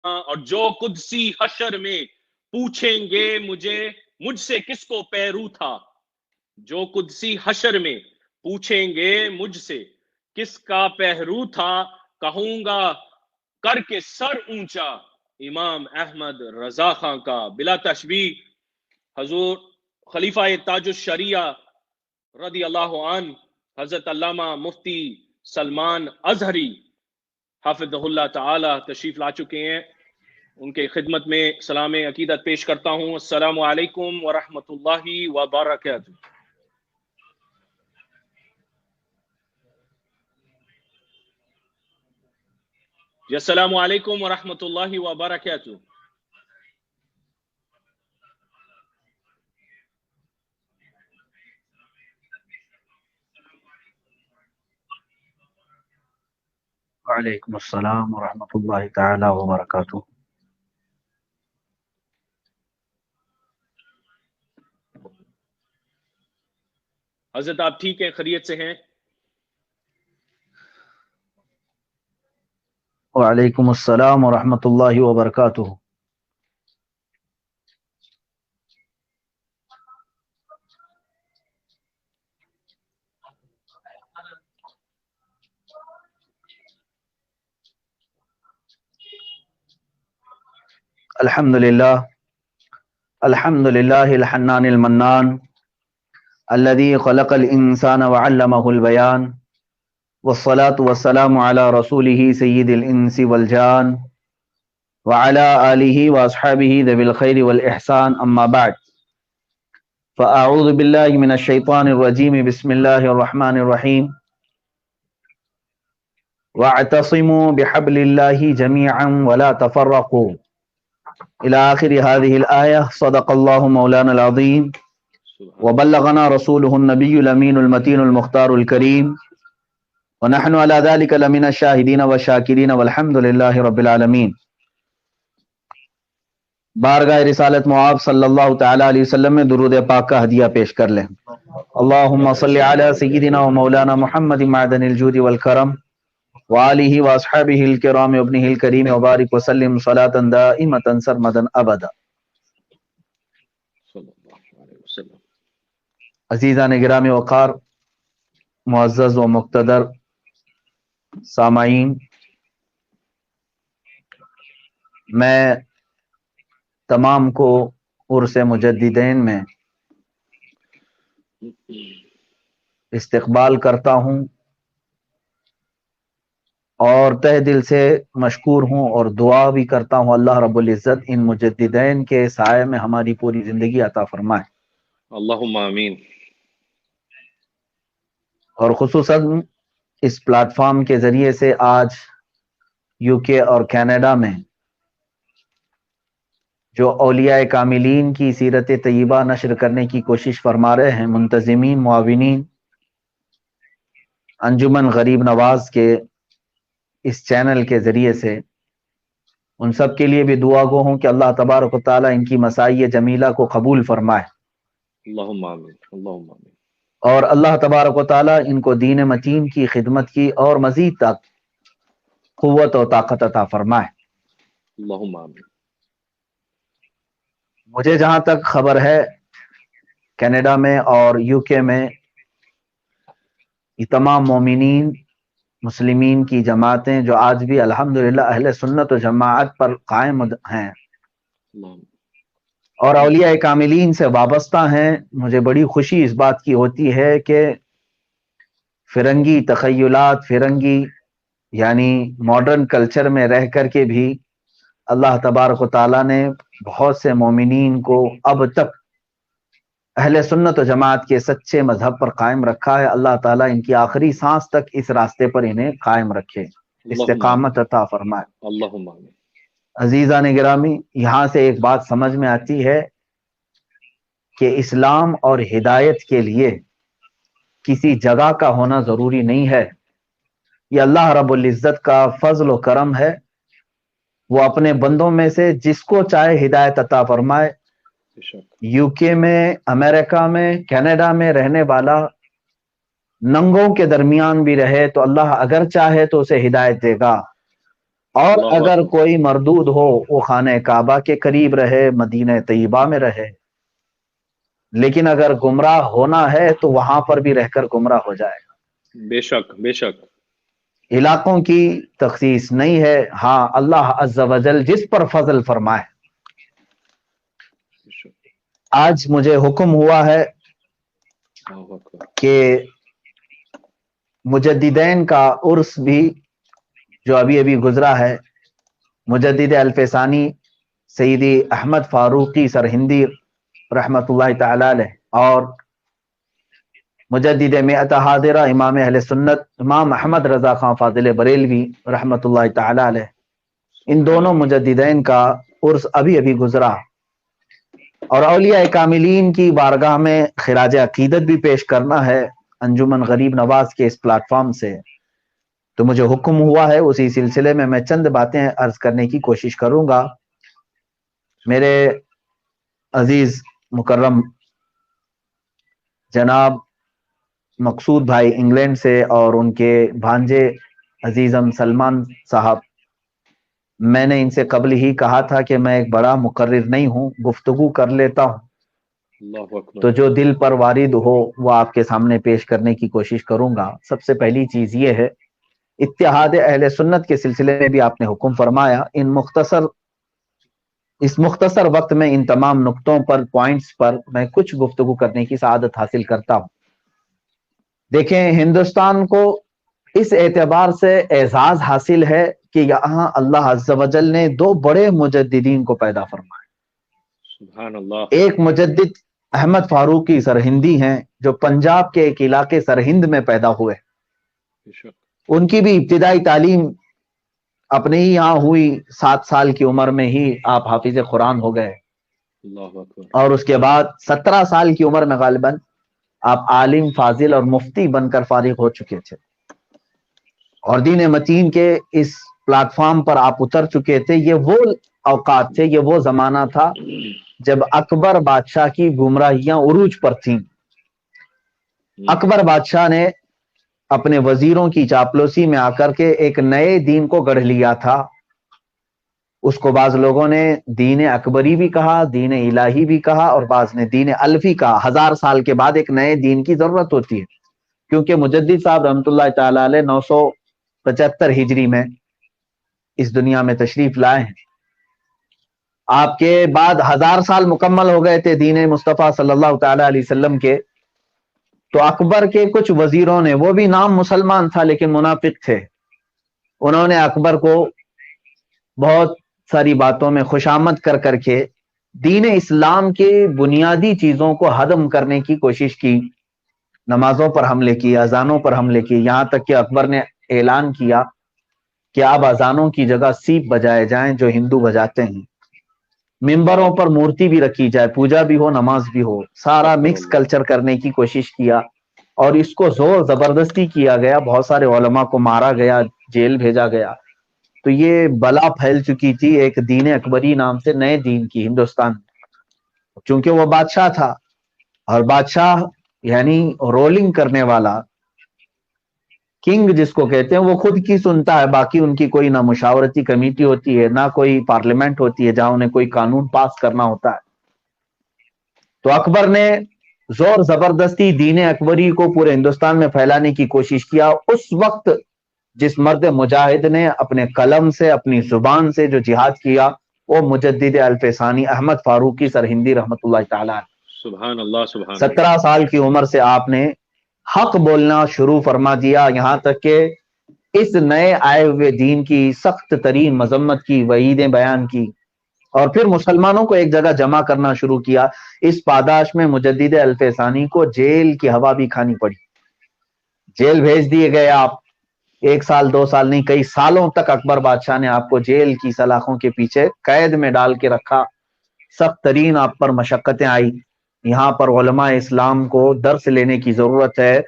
اور جو قدسی حشر میں پوچھیں گے مجھ سے کس کو پیرو تھا، جو قدسی حشر میں پوچھیں گے مجھ سے کس کا پہرو تھا، کہوں گا کر کے سر اونچا امام احمد رضا خان کا۔ بلا تشبیہ حضور خلیفہ تاج الشریعہ رضی اللہ عنہ حضرت علامہ مفتی سلمان ازہری حافظہ اللہ تعالی تشریف لا چکے ہیں، ان کے خدمت میں سلام عقیدت پیش کرتا ہوں۔ السلام علیکم ورحمۃ اللہ وبرکاتہ۔ جی السلام علیکم ورحمۃ اللہ وبرکاتہ۔ وعلیکم السلام ورحمۃ اللہ تعالی وبرکاتہ۔ حضرت آپ ٹھیک ہیں، خیریت سے ہیں؟ وعلیکم السلام ورحمۃ اللہ وبرکاتہ۔ الحمد للہ الحنان المنان الذي خلق الانسان وعلمه البيان والصلاة والسلام على رسوله سید الانس والجان وعلى آلہ واصحابہ ذوی الخیر والاحسان، اما بعد فاعوذ باللہ من الشیطان الرجیم، بسم اللہ الرحمن الرحیم، واعتصموا بحبل اللہ جميعا ولا تفرقوا الى آخر هذه الآیہ۔ صدق اللہ مولانا العظیم وبلغنا رسوله النبی الامین المتین المختار الکریم، ونحن على ذلك لمن الشاہدین والشاکرین والحمد للہ رب العالمین۔ بارگاہ رسالت معاب صلی اللہ تعالی علیہ وسلم میں درود پاک کا ہدیہ پیش کر لیں۔ اللہم صلی علی سیدنا و مولانا محمد معدن الجود والکرم وآلہ واصحابہ الکرام وابنہ الکریم وبارک وسلم صلاۃ دائمۃ سرمدا ابدا۔ عزیزان گرامی وقار، معزز و مقتدر سامعین، میں تمام کو عرس مجددین میں استقبال کرتا ہوں اور تہ دل سے مشکور ہوں اور دعا بھی کرتا ہوں اللہ رب العزت ان مجددین کے سائے میں ہماری پوری زندگی عطا فرمائے، اللہم آمین۔ اور خصوصاً اس پلیٹ فارم کے ذریعے سے آج یو کے اور کینیڈا میں جو اولیاء کاملین کی سیرت طیبہ نشر کرنے کی کوشش فرما رہے ہیں، منتظمین، معاونین انجمن غریب نواز کے اس چینل کے ذریعے سے، ان سب کے لیے بھی دعا گو ہوں کہ اللہ تبارک و تعالیٰ ان کی مساعی جمیلہ کو قبول فرمائے، اللہم آمین، اللہم آمین۔ اور اللہ تبارک و تعالیٰ ان کو دین متین کی خدمت کی اور مزید تک قوت و طاقت عطا فرمائے، اللہم آمین۔ مجھے جہاں تک خبر ہے کینیڈا میں اور یو کے میں یہ تمام مومنین مسلمین کی جماعتیں جو آج بھی الحمدللہ اہل سنت و جماعت پر قائم ہیں اور اولیاء کاملین سے وابستہ ہیں، مجھے بڑی خوشی اس بات کی ہوتی ہے کہ فرنگی تخیلات، فرنگی یعنی ماڈرن کلچر میں رہ کر کے بھی اللہ تبارک و تعالیٰ نے بہت سے مومنین کو اب تک اہل سنت و جماعت کے سچے مذہب پر قائم رکھا ہے۔ اللہ تعالیٰ ان کی آخری سانس تک اس راستے پر انہیں قائم رکھے، استقامت عطا فرمائے، اللہم آمین۔ عزیزان گرامی، یہاں سے ایک بات سمجھ میں آتی ہے کہ اسلام اور ہدایت کے لیے کسی جگہ کا ہونا ضروری نہیں ہے، یہ اللہ رب العزت کا فضل و کرم ہے، وہ اپنے بندوں میں سے جس کو چاہے ہدایت عطا فرمائے۔ یو کے میں، امریکہ میں، کینیڈا میں رہنے والا ننگوں کے درمیان بھی رہے تو اللہ اگر چاہے تو اسے ہدایت دے گا، اور اللہ اگر اکبر، کوئی مردود ہو وہ خانہ کعبہ کے قریب رہے، مدینہ طیبہ میں رہے، لیکن اگر گمراہ ہونا ہے تو وہاں پر بھی رہ کر گمراہ ہو جائے گا۔ بے شک بے شک، علاقوں کی تخصیص نہیں ہے، ہاں اللہ عز و جل جس پر فضل فرمائے۔ بے شک، آج مجھے حکم ہوا ہے اللہ اکبر، کہ مجددین کا عرس بھی جو ابھی ابھی گزرا ہے، مجدد الفسانی سیدی احمد فاروقی سرہندی رحمت اللہ تعالی علیہ اور مجدد مئت حاضرہ امام اہل سنت امام احمد رضا خان فاضل بریلوی رحمت اللہ تعالی علیہ، ان سبحان دونوں اللہ، مجددین کا عرس ابھی ابھی گزرا، اور اولیاء کاملین کی بارگاہ میں خراج عقیدت بھی پیش کرنا ہے انجمن غریب نواز کے اس پلیٹ فارم سے، تو مجھے حکم ہوا ہے اسی سلسلے میں چند باتیں عرض کرنے کی کوشش کروں گا۔ میرے عزیز مکرم جناب مقصود بھائی انگلینڈ سے اور ان کے بھانجے عزیزم سلمان صاحب، میں نے ان سے قبل ہی کہا تھا کہ میں ایک بڑا مقرر نہیں ہوں، گفتگو کر لیتا ہوں، اللہ اکبر، تو جو دل پر وارد ہو وہ آپ کے سامنے پیش کرنے کی کوشش کروں گا۔ سب سے پہلی چیز یہ ہے، اتحاد اہل سنت کے سلسلے میں بھی آپ نے حکم فرمایا، اس مختصر وقت میں ان تمام نقطوں پر پوائنٹس پر میں کچھ گفتگو کرنے کی سعادت حاصل کرتا ہوں۔ دیکھیں، ہندوستان کو اس اعتبار سے اعزاز حاصل ہے کہ یہاں اللہ عز و جل نے دو بڑے مجددین کو پیدا فرمایا۔ سبحان اللہ، ایک مجدد احمد فاروقی سرہندی ہیں جو پنجاب کے ایک علاقے سرہند میں پیدا ہوئے، بے شک، ان کی بھی ابتدائی تعلیم اپنے ہی یہاں ہوئی، 7 سال کی عمر میں ہی آپ حافظ قرآن ہو گئے، اللہ اکبر، اور اس کے بعد 17 سال کی عمر میں غالباً آپ عالم فاضل اور مفتی بن کر فارغ ہو چکے تھے، اور دین متین کے اس پلیٹ فارم پر آپ اتر چکے تھے۔ یہ وہ اوقات تھے، یہ وہ زمانہ تھا جب اکبر بادشاہ کی گمراہیاں عروج پر تھیں۔ اکبر بادشاہ نے اپنے وزیروں کی چاپلوسی میں آ کر کے ایک نئے دین کو گڑھ لیا تھا، اس کو بعض لوگوں نے دین اکبری بھی کہا، دین الہی بھی کہا، اور بعض نے دین الفی کہا۔ 1000 سال کے بعد ایک نئے دین کی ضرورت ہوتی ہے، کیونکہ مجدد صاحب رحمۃ اللہ تعالی علیہ 975 ہجری میں اس دنیا میں تشریف لائے ہیں۔ آپ کے بعد 1000 سال مکمل ہو گئے تھے دین مصطفیٰ صلی اللہ تعالی علیہ وسلم کے، تو اکبر کے کچھ وزیروں نے، وہ بھی نام مسلمان تھا لیکن منافق تھے، انہوں نے اکبر کو بہت ساری باتوں میں خوشامد کر کر کے دین اسلام کے بنیادی چیزوں کو ہدم کرنے کی کوشش کی، نمازوں پر حملے کیے، اذانوں پر حملے کیے، یہاں تک کہ اکبر نے اعلان کیا کہ اب اذانوں کی جگہ سیپ بجائے جائیں جو ہندو بجاتے ہیں، ممبروں پر مورتی بھی رکھی جائے، پوجا بھی ہو، نماز بھی ہو، سارا مکس کلچر کرنے کی کوشش کیا، اور اس کو زور زبردستی کیا گیا، بہت سارے علماء کو مارا گیا، جیل بھیجا گیا۔ تو یہ بلا پھیل چکی تھی ایک دین اکبری نام سے نئے دین کی ہندوستان، چونکہ وہ بادشاہ تھا، اور بادشاہ یعنی رولنگ کرنے والا، کنگ جس کو کہتے ہیں، وہ خود کی سنتا ہے، باقی ان کی کوئی نہ مشاورتی کمیٹی ہوتی ہے، نہ کوئی پارلیمنٹ ہوتی ہے جہاں انہیں کوئی قانون پاس کرنا ہوتا ہے۔ تو اکبر نے زور زبردستی دین اکبری کو پورے ہندوستان میں پھیلانے کی کوشش کیا۔ اس وقت جس مرد مجاہد نے اپنے قلم سے، اپنی زبان سے جو جہاد کیا، وہ مجدد الفسانی احمد فاروقی سرہندی رحمت اللہ تعالی۔ سبحان اللہ، سبحان اللہ، 17 سال کی عمر سے آپ نے حق بولنا شروع فرما دیا، یہاں تک کہ اس نئے آئے ہوئے دین کی سخت ترین مذمت کی، وعیدیں بیان کی، اور پھر مسلمانوں کو ایک جگہ جمع کرنا شروع کیا۔ اس پاداش میں مجدد الفسانی کو جیل کی ہوا بھی کھانی پڑی، جیل بھیج دیے گئے آپ، 1 سال 2 سال نہیں، کئی سالوں تک اکبر بادشاہ نے آپ کو جیل کی سلاخوں کے پیچھے قید میں ڈال کے رکھا، سخت ترین آپ پر مشقتیں آئی۔ یہاں پر علماء اسلام کو درس لینے کی ضرورت ہے،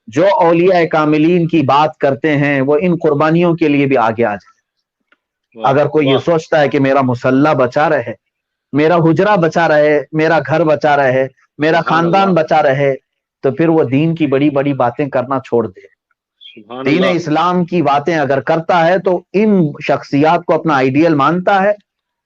جو اولیاء کاملین کی بات کرتے ہیں وہ ان قربانیوں کے لیے بھی آگے آ جائے۔ اگر کوئی یہ سوچتا ہے کہ میرا مسلح بچا رہے، میرا حجرہ بچا رہے، میرا گھر بچا رہے، میرا خاندان بچا رہے، تو پھر وہ دین کی بڑی بڑی باتیں کرنا چھوڑ دے۔ سبحان دین اللہ. اسلام کی باتیں اگر کرتا ہے تو ان شخصیات کو اپنا آئیڈیل مانتا ہے،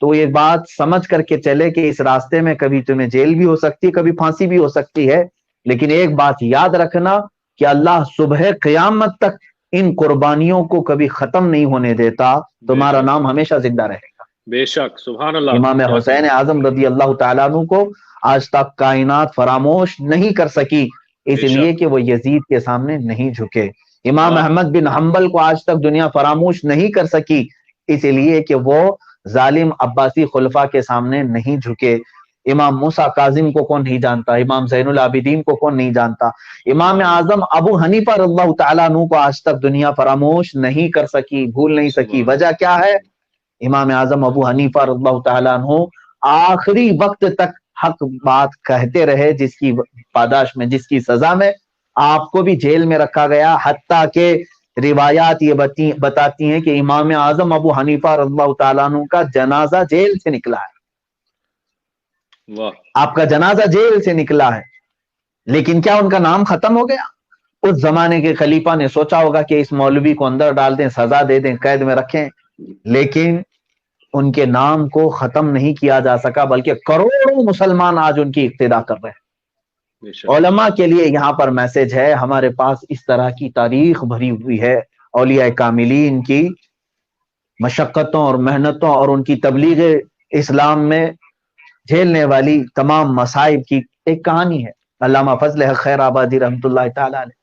تو یہ بات سمجھ کر کے چلے کہ اس راستے میں کبھی تمہیں جیل بھی ہو سکتی ہے، کبھی پھانسی بھی ہو سکتی ہے، لیکن ایک بات یاد رکھنا کہ اللہ صبح قیامت تک ان قربانیوں کو کبھی ختم نہیں ہونے دیتا، تمہارا نام ہمیشہ زندہ رہے گا. بے شک. سبحان اللہ. امام حسین اعظم رضی اللہ تعالیٰ عنہ کو آج تک کائنات فراموش نہیں کر سکی، اس لیے کہ وہ یزید کے سامنے نہیں جھکے. امام احمد بن حنبل کو آج تک دنیا فراموش نہیں کر سکی، اس لیے کہ وہ ظالم عباسی خلفاء کے سامنے نہیں جھکے. امام موسیٰ کاظم کو کون نہیں جانتا، امام زین العابدین کو کون نہیں جانتا، امام اعظم ابو حنیفہ رضی اللہ تعالیٰ عنہ کو آج تک دنیا فراموش نہیں کر سکی، بھول نہیں سکی. وجہ کیا ہے؟ امام اعظم ابو حنیفہ رضی اللہ تعالیٰ عنہ آخری وقت تک حق بات کہتے رہے، جس کی پاداش میں، جس کی سزا میں آپ کو بھی جیل میں رکھا گیا، حتیٰ کہ روایات یہ بتاتی ہیں کہ امام اعظم ابو حنیفہ رضی اللہ تعالیٰ عنہ کا جنازہ جیل سے نکلا ہے. آپ کا جنازہ جیل سے نکلا ہے، لیکن کیا ان کا نام ختم ہو گیا؟ اس زمانے کے خلیفہ نے سوچا ہوگا کہ اس مولوی کو اندر ڈال دیں، سزا دے دیں، قید میں رکھیں، لیکن ان کے نام کو ختم نہیں کیا جا سکا، بلکہ کروڑوں مسلمان آج ان کی اقتدا کر رہے ہیں. علماء کے لیے یہاں پر میسج ہے، ہمارے پاس اس طرح کی تاریخ بھری ہوئی ہے اولیاء کاملین کی مشقتوں اور محنتوں اور ان کی تبلیغ اسلام میں جھیلنے والی تمام مصائب کی ایک کہانی ہے. علامہ فضل حق خیر آبادی رحمۃ اللہ تعالی علیہ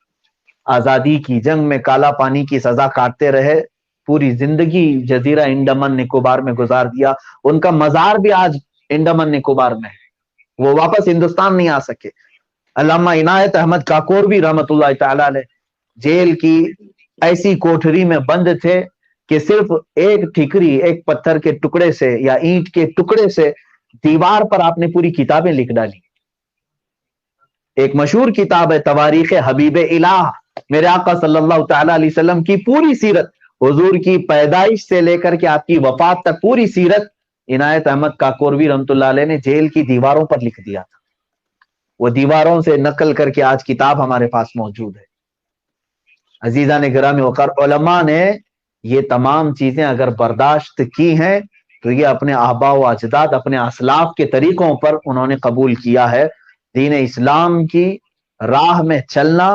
آزادی کی جنگ میں کالا پانی کی سزا کاٹتے رہے، پوری زندگی جزیرہ انڈمان نکوبار میں گزار دیا. ان کا مزار بھی آج انڈمان نکوبار میں ہے، وہ واپس ہندوستان نہیں آ سکے. علامہ عنایت احمد کاکور بھی رحمۃ اللہ تعالی علیہ جیل کی ایسی کوٹھری میں بند تھے کہ صرف ایک ٹھیکری، ایک پتھر کے ٹکڑے سے یا اینٹ کے ٹکڑے سے دیوار پر آپ نے پوری کتابیں لکھ ڈالی. ایک مشہور کتاب ہے تواریخ حبیب الہ، میرے آقا صلی اللہ تعالی علیہ وسلم کی پوری سیرت، حضور کی پیدائش سے لے کر کے آپ کی وفات تک پوری سیرت عنایت احمد کاکوروی رحمۃ اللہ علیہ نے جیل کی دیواروں پر لکھ دیا تھا. وہ دیواروں سے نقل کر کے آج کتاب ہمارے پاس موجود ہے. عزیزان گرامی وقار، علماء نے یہ تمام چیزیں اگر برداشت کی ہیں تو یہ اپنے آباء و اجداد، اپنے اسلاف کے طریقوں پر انہوں نے قبول کیا ہے. دین اسلام کی راہ میں چلنا،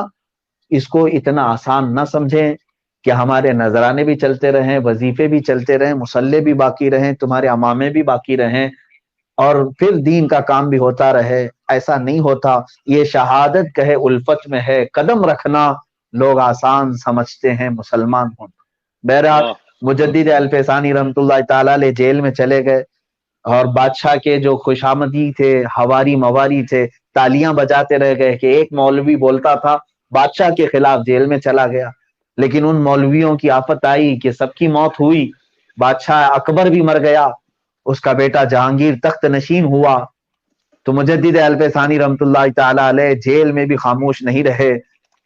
اس کو اتنا آسان نہ سمجھیں کہ ہمارے نذرانے بھی چلتے رہیں، وظیفے بھی چلتے رہیں، مصلے بھی باقی رہیں، تمہارے امامے بھی باقی رہیں، اور پھر دین کا کام بھی ہوتا رہے. ایسا نہیں ہوتا. یہ شہادت کہے الفت میں ہے قدم رکھنا، لوگ آسان سمجھتے ہیں مسلمان ہونا. بہرحال مجدد الفسانی رحمۃ اللہ تعالی علیہ جیل میں چلے گئے، اور بادشاہ کے جو خوشامدی تھے، ہواری مواری تھے، تالیاں بجاتے رہ گئے کہ ایک مولوی بولتا تھا بادشاہ کے خلاف، جیل میں چلا گیا. لیکن ان مولویوں کی آفت آئی کہ سب کی موت ہوئی. بادشاہ اکبر بھی مر گیا، اس کا بیٹا جہانگیر تخت نشین ہوا. تو مجدد الفسانی رحمۃ اللہ تعالی علیہ جیل میں بھی خاموش نہیں رہے،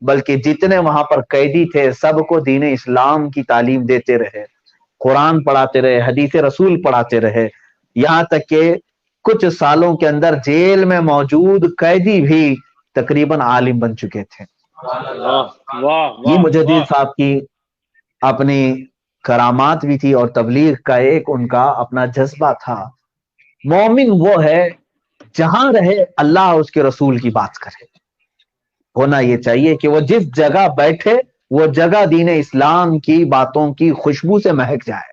بلکہ جتنے وہاں پر قیدی تھے سب کو دین اسلام کی تعلیم دیتے رہے، قرآن پڑھاتے رہے، حدیث رسول پڑھاتے رہے، یہاں تک کہ کچھ سالوں کے اندر جیل میں موجود قیدی بھی تقریباً عالم بن چکے تھے. یہ مجدد صاحب کی اپنی کرامات بھی تھی، اور تبلیغ کا ایک ان کا اپنا جذبہ تھا. مومن وہ ہے جہاں رہے اللہ اس کے رسول کی بات کرے. ہونا یہ چاہیے کہ وہ جس جگہ بیٹھے وہ جگہ دین اسلام کی باتوں کی خوشبو سے مہک جائے.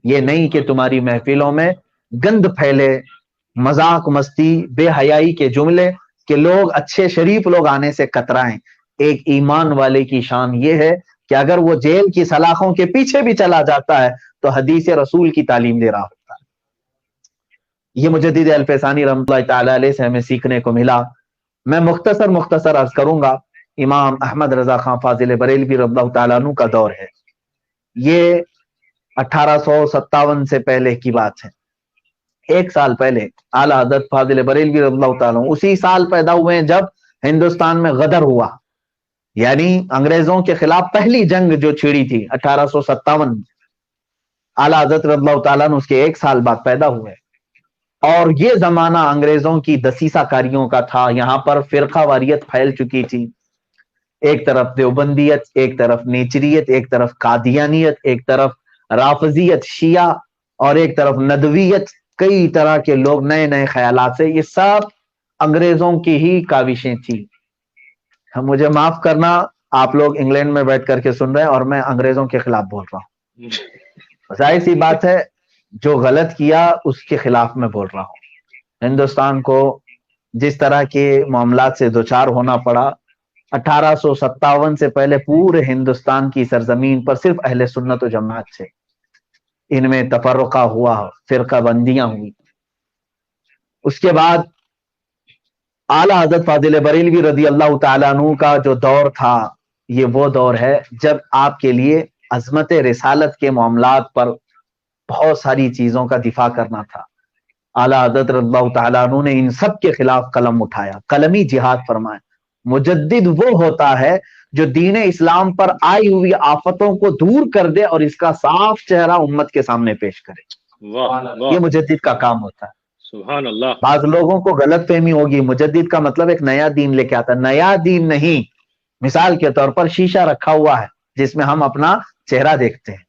یہ نہیں کہ تمہاری محفلوں میں گند پھیلے، مذاق مستی، بے حیائی کے جملے، کہ لوگ اچھے شریف لوگ آنے سے کترائیں. ایک ایمان والے کی شان یہ ہے کہ اگر وہ جیل کی سلاخوں کے پیچھے بھی چلا جاتا ہے تو حدیث رسول کی تعلیم دے رہا ہوتا ہے. یہ مجدد الفسانی رحمۃ اللہ تعالی علیہ سے ہمیں سیکھنے کو ملا. میں مختصر عرض کروں گا. امام احمد رضا خان فاضل بریلوی رضی اللہ تعالیٰ عنہ کا دور ہے. یہ 1857 سے پہلے کی بات ہے. ایک سال پہلے اعلیٰ حضرت فاضل بریلوی رضی اللہ تعالیٰ عنہ اسی سال پیدا ہوئے ہیں جب ہندوستان میں غدر ہوا، یعنی انگریزوں کے خلاف پہلی جنگ جو چھڑی تھی 1857. اعلیٰ حضرت رضی اللہ تعالیٰ عنہ اس کے ایک سال بعد پیدا ہوئے، اور یہ زمانہ انگریزوں کی دسیسہ کاریوں کا تھا. یہاں پر فرقہ واریت پھیل چکی تھی. ایک طرف دیوبندیت، ایک طرف نیچریت، ایک طرف قادیانیت، ایک طرف رافضیت شیعہ، اور ایک طرف ندویت، کئی طرح کے لوگ نئے نئے خیالات سے، یہ سب انگریزوں کی ہی کاوشیں تھیں. مجھے معاف کرنا، آپ لوگ انگلینڈ میں بیٹھ کر کے سن رہے ہیں اور میں انگریزوں کے خلاف بول رہا ہوں. ظاہر سی بات ہے، جو غلط کیا اس کے خلاف میں بول رہا ہوں. ہندوستان کو جس طرح کے معاملات سے دوچار ہونا پڑا، 1857 سے پہلے پورے ہندوستان کی سرزمین پر صرف اہل سنت و جماعت تھے. ان میں تفرقہ ہوا، فرقہ بندیاں ہوئی. اس کے بعد اعلیٰ حضرت فاضل بریلوی رضی اللہ تعالیٰ عنہ کا جو دور تھا، یہ وہ دور ہے جب آپ کے لیے عظمت رسالت کے معاملات پر بہت ساری چیزوں کا دفاع کرنا تھا. اعلیٰ حضرت رضی اللہ تعالیٰ عنہ نے ان سب کے خلاف قلم اٹھایا، قلمی جہاد فرمایا. مجدد وہ ہوتا ہے جو دین اسلام پر آئی ہوئی آفتوں کو دور کر دے اور اس کا صاف چہرہ امت کے سامنے پیش کرے. یہ مجدد کا کام ہوتا ہے. سبحان اللہ. بعض لوگوں کو غلط فہمی ہوگی، مجدد کا مطلب ایک نیا دین لے کے آتا ہے. نیا دین نہیں. مثال کے طور پر شیشہ رکھا ہوا ہے جس میں ہم اپنا چہرہ دیکھتے ہیں.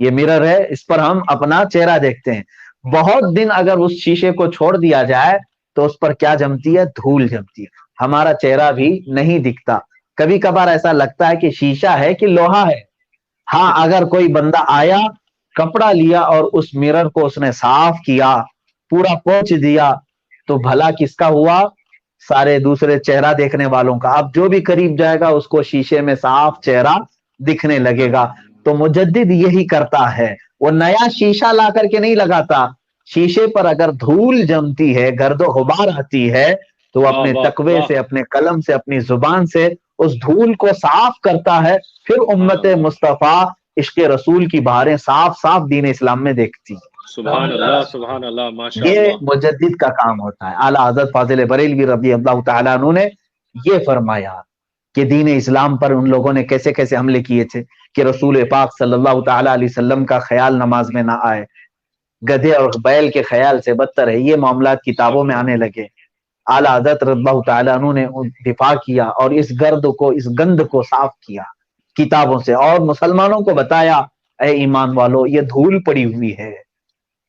یہ مرر ہے، اس پر ہم اپنا چہرہ دیکھتے ہیں. بہت دن اگر اس شیشے کو چھوڑ دیا جائے تو اس پر کیا جمتی ہے؟ دھول جمتی ہے. ہمارا چہرہ بھی نہیں دکھتا. کبھی کبھار ایسا لگتا ہے کہ شیشہ ہے کہ لوہا ہے. ہاں، اگر کوئی بندہ آیا، کپڑا لیا اور اس مرر کو اس نے صاف کیا، پورا پوچھ دیا، تو بھلا کس کا ہوا؟ سارے دوسرے چہرہ دیکھنے والوں کا. اب جو بھی قریب جائے گا اس کو شیشے میں صاف چہرہ دکھنے لگے گا. تو مجدد یہی کرتا ہے، وہ نیا شیشہ لا کر کے نہیں لگاتا. شیشے پر اگر دھول جمتی ہے، گرد و غبار آتی ہے، تو وہ اپنے تقوی سے، اپنے قلم سے، اپنی زبان سے اس دھول کو صاف کرتا ہے. پھر امت مصطفیٰ عشق رسول کی بہاریں صاف صاف دین اسلام میں دیکھتی. سبحان اللہ، سبحان اللہ، ماشاء یہ اللہ. مجدد کا کام ہوتا ہے. اعلیٰ حضرت فاضل بریلوی رضی اللہ تعالیٰ عنہ نے یہ فرمایا کہ دین اسلام پر ان لوگوں نے کیسے کیسے حملے کیے تھے کہ رسول پاک صلی اللہ تعالیٰ علیہ وسلم کا خیال نماز میں نہ آئے. گدھے اور بیل کے خیال سے بدتر ہے. یہ معاملات کتابوں میں آنے لگے. اعلیٰ حضرت رضی اللہ تعالیٰ عنہ نے دفاع کیا اور اس گرد کو، اس گند کو صاف کیا کتابوں سے، اور مسلمانوں کو بتایا، اے ایمان والو، یہ دھول پڑی ہوئی ہے،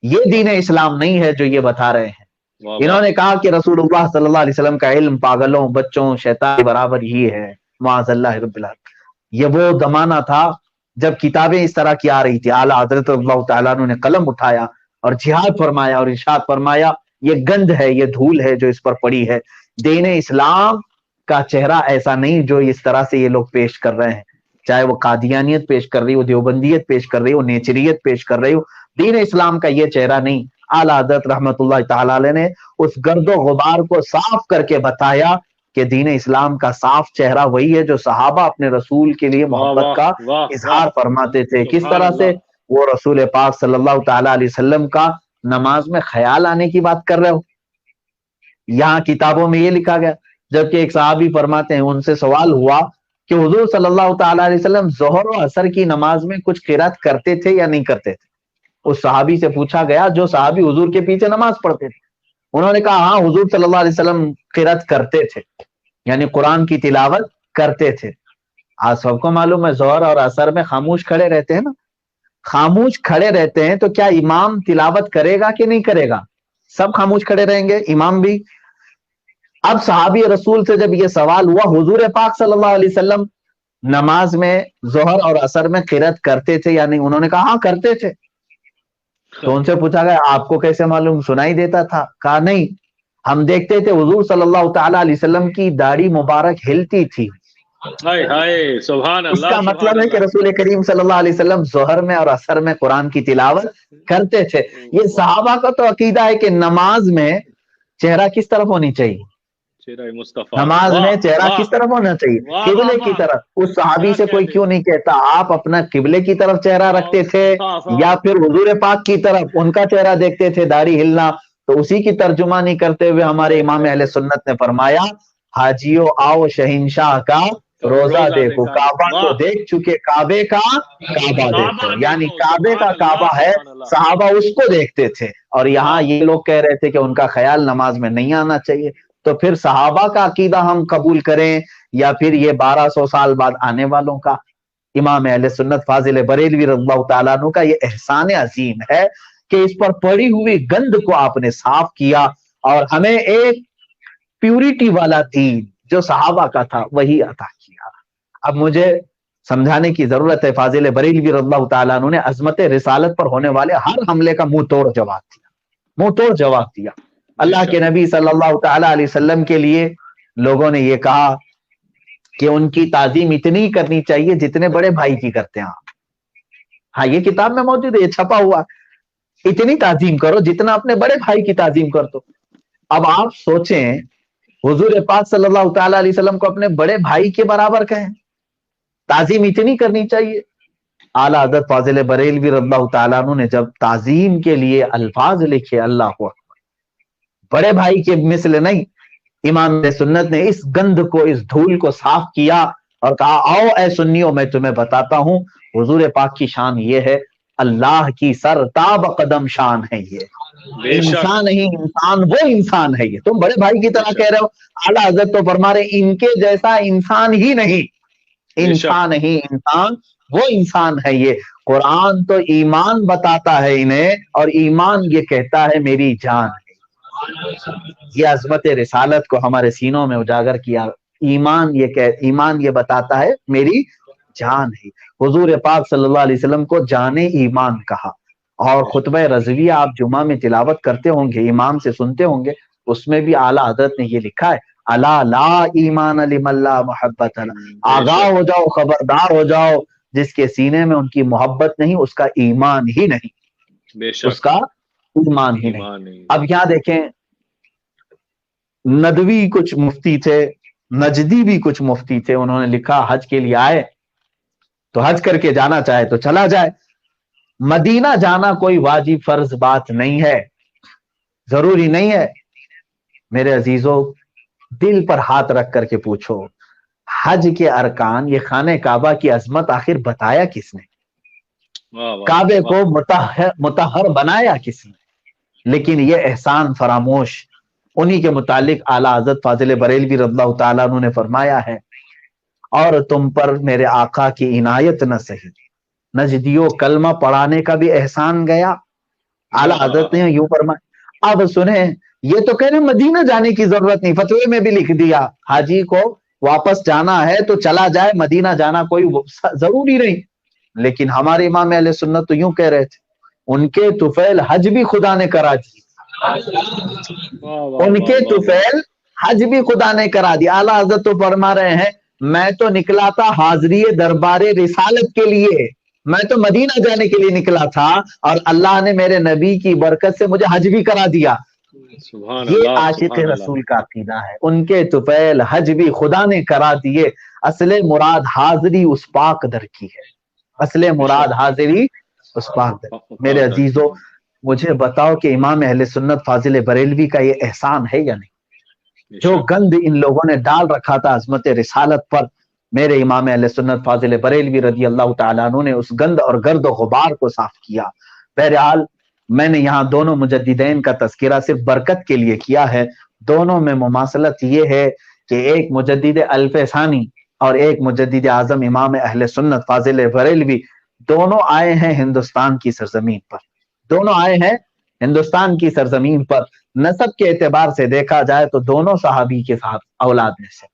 یہ دین اسلام نہیں ہے جو یہ بتا رہے ہیں. انہوں نے کہا کہ رسول اللہ صلی اللہ علیہ وسلم کا علم پاگلوں، بچوں، شیطان کے برابر ہی ہے، معاذ اللہ رب العالمین. یہ وہ زمانہ تھا جب کتابیں اس طرح کی آ رہی تھی. اعلیٰ حضرت اللہ تعالیٰ عنہ نے قلم اٹھایا اور جہاد فرمایا اور ارشاد فرمایا، یہ گند ہے، یہ دھول ہے جو اس پر پڑی ہے. دین اسلام کا چہرہ ایسا نہیں جو اس طرح سے یہ لوگ پیش کر رہے ہیں، چاہے وہ قادیانیت پیش کر رہی ہو، دیوبندیت پیش کر رہی ہو، نیچریت پیش کر رہی ہو. دین اسلام کا یہ چہرہ نہیں. اعلیٰ حضرت رحمت اللہ تعالیٰ علیہ نے اس گرد و غبار کو صاف کر کے بتایا کہ دین اسلام کا صاف چہرہ وہی ہے جو صحابہ اپنے رسول کے لیے محبت کا اظہار فرماتے تھے. کس طرح سے؟ وہ رسول پاک صلی اللہ تعالیٰ علیہ وسلم کا نماز میں خیال آنے کی بات کر رہے ہو. یہاں کتابوں میں یہ لکھا گیا. جبکہ ایک صحابی فرماتے ہیں، ان سے سوال ہوا کہ حضور صلی اللہ تعالیٰ علیہ وسلم ظہر و عصر کی نماز میں کچھ قرات کرتے تھے یا نہیں کرتے تھے؟ اس صحابی سے پوچھا گیا جو صحابی حضور کے پیچھے نماز پڑھتے تھے. انہوں نے کہا ہاں، حضور صلی اللہ علیہ وسلم قرات کرتے تھے، یعنی قرآن کی تلاوت کرتے تھے. آج سب کو معلوم ہے ظہر اور عصر میں خاموش کھڑے رہتے ہیں نا. خاموش کھڑے رہتے ہیں تو کیا امام تلاوت کرے گا کہ نہیں کرے گا؟ سب خاموش کھڑے رہیں گے، امام بھی. اب صحابی رسول سے جب یہ سوال ہوا حضور پاک صلی اللہ علیہ وسلم نماز میں ظہر اور عصر میں قرات کرتے تھے یا نہیں، انہوں نے کہا ہاں کرتے تھے. تو ان سے پوچھا گیا آپ کو کیسے معلوم؟ سنائی دیتا تھا؟ کہا نہیں، ہم دیکھتے تھے حضور صلی اللہ تعالیٰ علیہ وسلم کی داڑھی مبارک ہلتی تھی. سبحان اس اللہ. کا مطلب ہے کہ رسول کریم صلی اللہ علیہ وسلم ظہر میں اور عصر میں قرآن کی تلاوت کرتے تھے. یہ صحابہ کا تو عقیدہ ہے کہ نماز میں چہرہ کس طرف ہونی چاہیے؟ نماز میں چہرہ کس طرف ہونا چاہیے؟ قبلے کی طرف. اس صحابی سے کوئی کیوں نہیں کہتا آپ اپنا قبلے کی طرف چہرہ رکھتے تھے یا پھر حضور پاک کی طرف ان کا چہرہ دیکھتے تھے داڑھی ہلنا؟ تو اسی کی ترجمانی کرتے ہوئے ہمارے امام اہل سنت نے فرمایا حاجیو آؤ شہنشاہ کا روزہ دیکھو، کعبہ کو دیکھ چکے، کعبے کا کعبہ دیکھو. یعنی کعبے کا کعبہ ہے، صحابہ اس کو دیکھتے تھے. اور یہاں یہ لوگ کہہ رہے تھے کہ ان کا خیال نماز میں نہیں آنا چاہیے. تو پھر صحابہ کا عقیدہ ہم قبول کریں یا پھر یہ 1200 سال بعد آنے والوں کا؟ امام اہل سنت فاضل بریلوی رضی اللہ تعالیٰ عنہ کا یہ احسان عظیم ہے کہ اس پر پڑی ہوئی گند کو آپ نے صاف کیا اور ہمیں ایک پیورٹی والا دین جو صحابہ کا تھا وہی عطا کیا۔ اب مجھے سمجھانے کی ضرورت ہے، فاضل بریلوی رضی اللہ تعالیٰ عنہ نے عظمت رسالت پر ہونے والے ہر حملے کا منہ توڑ جواب دیا، منہ توڑ جواب دیا۔ اللہ کے نبی صلی اللہ تعالی علیہ وسلم کے لیے لوگوں نے یہ کہا کہ ان کی تعظیم اتنی کرنی چاہیے جتنے بڑے بھائی کی کرتے ہیں آپ۔ ہاں یہ کتاب میں موجود ہے، یہ چھپا ہوا، اتنی تعظیم کرو جتنا اپنے بڑے بھائی کی تعظیم کر دو۔ اب آپ سوچیں حضور پاک صلی اللہ تعالی علیہ وسلم کو اپنے بڑے بھائی کے برابر کہیں، تعظیم اتنی کرنی چاہیے۔ اعلیٰ حضرت فاضل بریلوی رضی اللہ تعالیٰ عنہ نے جب تعظیم کے لیے الفاظ لکھے، اللہ اکبر، بڑے بھائی کے مثل نہیں، امام سنت نے اس گند کو، اس دھول کو صاف کیا اور کہا آؤ اے سنیوں میں تمہیں بتاتا ہوں حضور پاک کی شان یہ ہے، اللہ کی سر تاب قدم شان ہے یہ، انسان نہیں انسان، وہ انسان ہے یہ۔ تم بڑے بھائی کی طرح کہہ رہے ہو، اعلیٰ حضرت تو فرما رہے ان کے جیسا انسان ہی نہیں، انسان نہیں انسان، وہ انسان ہے یہ۔ قرآن تو ایمان بتاتا ہے انہیں، اور ایمان یہ کہتا ہے میری جان ہے۔ یہ عظمت رسالت کو ہمارے سینوں میں اجاگر کیا۔ ایمان یہ بتاتا ہے میری جان ہے۔ حضور پاک صلی اللہ علیہ وسلم کو جان ایمان کہا، اور خطبہ رضویہ آپ جمعہ میں تلاوت کرتے ہوں گے، امام سے سنتے ہوں گے، اس میں بھی اعلیٰ حضرت نے یہ لکھا ہے الا لا ایمان لمن لا محبت له، آگاہ ہو جاؤ، خبردار ہو جاؤ، جس کے سینے میں ان کی محبت نہیں اس کا ایمان ہی نہیں، اس کا ایمان ہی نہیں۔ اب یہاں دیکھیں، ندوی کچھ مفتی تھے، نجدی بھی کچھ مفتی تھے، انہوں نے لکھا حج کے لیے آئے تو حج کر کے جانا چاہے تو چلا جائے، مدینہ جانا کوئی واجب فرض بات نہیں ہے، ضروری نہیں ہے۔ میرے عزیزوں، دل پر ہاتھ رکھ کر کے پوچھو، حج کے ارکان، یہ خانہ کعبہ کی عظمت آخر بتایا کس نے؟ کعبے کو مطہر بنایا کس نے؟ لیکن یہ احسان فراموش انہی کے متعلق اعلیٰ حضرت فاضل بریلوی رضی اللہ تعالیٰ عنہ نے فرمایا ہے، اور تم پر میرے آقا کی عنایت نہ سہی، نجدیوں کلمہ پڑھانے کا بھی احسان گیا۔ اعلیٰ حضرت نے یوں فرمایا۔ اب سنیں، یہ تو کہنے مدینہ جانے کی ضرورت نہیں، فتوے میں بھی لکھ دیا حاجی کو واپس جانا ہے تو چلا جائے، مدینہ جانا کوئی ضروری نہیں۔ لیکن ہمارے امام اہل سنت تو یوں کہہ رہے تھے، ان کے طفیل حج بھی خدا نے کرا دی، ان کے طفیل حج بھی خدا نے کرا دیا۔ اعلیٰ حضرت تو فرما رہے ہیں میں تو نکلا تھا حاضری دربار رسالت کے لیے، میں تو مدینہ جانے کے لیے نکلا تھا، اور اللہ نے میرے نبی کی برکت سے مجھے حج بھی کرا دیا۔ یہ عاشق رسول کا عقیدہ ہے، ان کے طفیل حج بھی خدا نے کرا دیے۔ اصل مراد حاضری اس پاک در کی ہے، اصل مراد حاضری اس پاک در۔ میرے عزیزوں، مجھے بتاؤ کہ امام اہل سنت فاضل بریلوی کا یہ احسان ہے یا نہیں؟ جو گند ان لوگوں نے ڈال رکھا تھا عظمت رسالت پر، میرے امام اہل سنت فاضل بریلوی رضی اللہ تعالیٰ عنہ نے اس گند اور گرد و غبار کو صاف کیا۔ بہرحال میں نے یہاں دونوں مجددین کا تذکرہ صرف برکت کے لیے کیا ہے۔ دونوں میں مماثلت یہ ہے کہ ایک مجدد الف ثانی اور ایک مجدد اعظم امام اہل سنت فاضل بریلوی، دونوں آئے ہیں ہندوستان کی سرزمین پر، دونوں آئے ہیں ہندوستان کی سرزمین پر۔ نسب کے اعتبار سے دیکھا جائے تو دونوں صحابی کے ساتھ اولاد میں سے،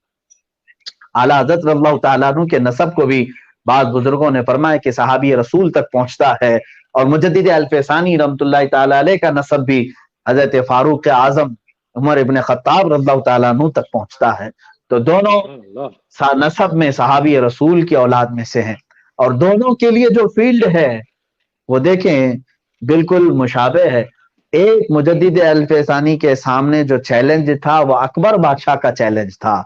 اعلیٰ حضرت رضی اللہ تعالیٰ عنہ کے نسب کو بھی بعض بزرگوں نے فرمایا کہ صحابی رسول تک پہنچتا ہے، اور مجدد الف ثانی رحمۃ اللہ تعالیٰ علیہ کا نسب بھی حضرت فاروق اعظم عمر ابن خطاب رضی اللہ تعالیٰ عنہ تک پہنچتا ہے۔ تو دونوں نسب میں صحابی رسول کی اولاد میں سے ہیں، اور دونوں کے لیے جو فیلڈ ہے وہ دیکھیں بالکل مشابہ ہے۔ ایک مجدد الف ثانی کے سامنے جو چیلنج تھا وہ اکبر بادشاہ کا چیلنج تھا،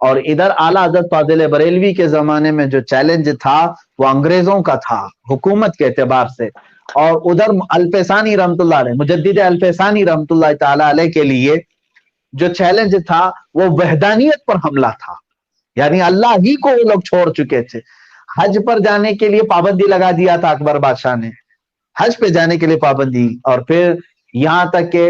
اور ادھر اعلیٰ حضرت فاضل بریلوی کے زمانے میں جو چیلنج تھا وہ انگریزوں کا تھا حکومت کے اعتبار سے، اور ادھر الف ثانی رحمۃ اللہ علیہ، مجدد الف ثانی رحمۃ اللہ تعالی علیہ کے لیے جو چیلنج تھا وہ وحدانیت پر حملہ تھا، یعنی اللہ ہی کو وہ لوگ چھوڑ چکے تھے۔ حج پر جانے کے لیے پابندی لگا دیا تھا اکبر بادشاہ نے، حج پہ جانے کے لیے پابندی، اور پھر یہاں تک کہ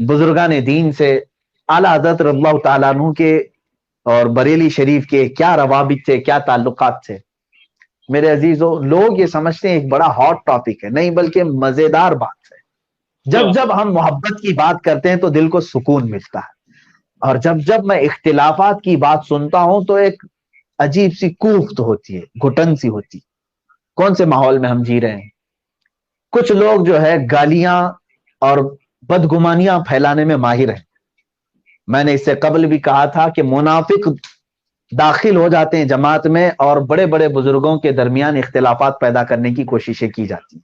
بزرگان دین سے، اعلیٰ حضرت رضی اللہ تعالیٰ عنہ کے اور بریلی شریف کے کیا روابط تھے، کیا تعلقات تھے. میرے عزیزو، لوگ یہ سمجھتے ہیں ایک بڑا ہاٹ ٹاپک ہے، نہیں بلکہ مزیدار بات ہے. جب ہم محبت کی بات کرتے ہیں تو دل کو سکون ملتا ہے، اور جب میں اختلافات کی بات سنتا ہوں تو ایک عجیب سی کوفت ہوتی ہے، گھٹن سی ہوتی ہے. کون سے ماحول میں ہم جی رہے ہیں؟ کچھ لوگ جو ہے گالیاں اور بدگمانیاں پھیلانے میں ماہر ہیں. میں نے اس سے قبل بھی کہا تھا کہ منافق داخل ہو جاتے ہیں جماعت میں اور بڑے بڑے بزرگوں کے درمیان اختلافات پیدا کرنے کی کوششیں کی جاتی ہیں.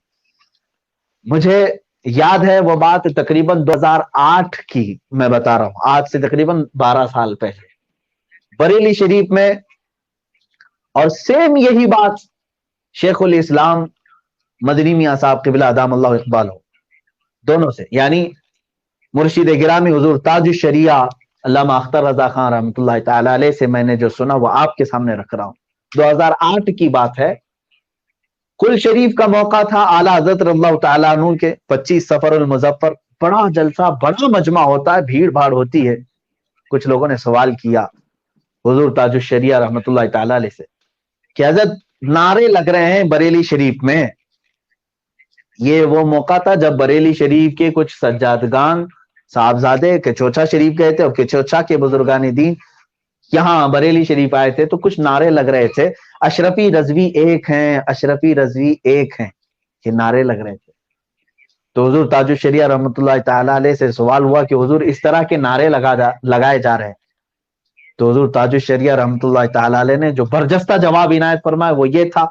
مجھے یاد ہے وہ بات تقریباً 2008 کی میں بتا رہا ہوں، آج سے تقریباً 12 سال پہلے بریلی شریف میں، اور سیم یہی بات شیخ الاسلام مدنی میاں صاحب قبلہ ادام اللہ اقبال ہو دونوں سے، یعنی مرشد گرامی حضور تاج الشریعہ علامہ اختر رضا خان رحمۃ اللہ تعالی علیہ سے میں نے جو سنا وہ آپ کے سامنے رکھ رہا ہوں. 2008 کی بات ہے، کل شریف کا موقع تھا، اعلیٰ حضرت رضی اللہ تعالیٰ عنہ کے 25 سفر المظفر، بڑا جلسہ، بڑا مجمع ہوتا ہے، بھیڑ بھاڑ ہوتی ہے. کچھ لوگوں نے سوال کیا حضور تاج الشریعہ رحمۃ اللہ تعالی علیہ سے کہ حضرت نعرے لگ رہے ہیں بریلی شریف میں. یہ وہ موقع تھا جب بریلی شریف کے کچھ سجادگان صاحبزادے کچوچا شریف گئے تھے، اور کچوچا کے بزرگان دین یہاں بریلی شریف آئے تھے، تو کچھ نعرے لگ رہے تھے، اشرفی رضوی ایک ہیں، اشرفی رضوی ایک ہیں، یہ نعرے لگ رہے تھے. تو حضور تاج الشریعہ رحمۃ اللہ تعالی علیہ سے سوال ہوا کہ حضور اس طرح کے نعرے لگائے جا رہے ہیں. تو حضور تاج الشریعہ رحمۃ اللہ تعالی علیہ نے جو برجستہ جواب عنایت فرمایا وہ یہ تھا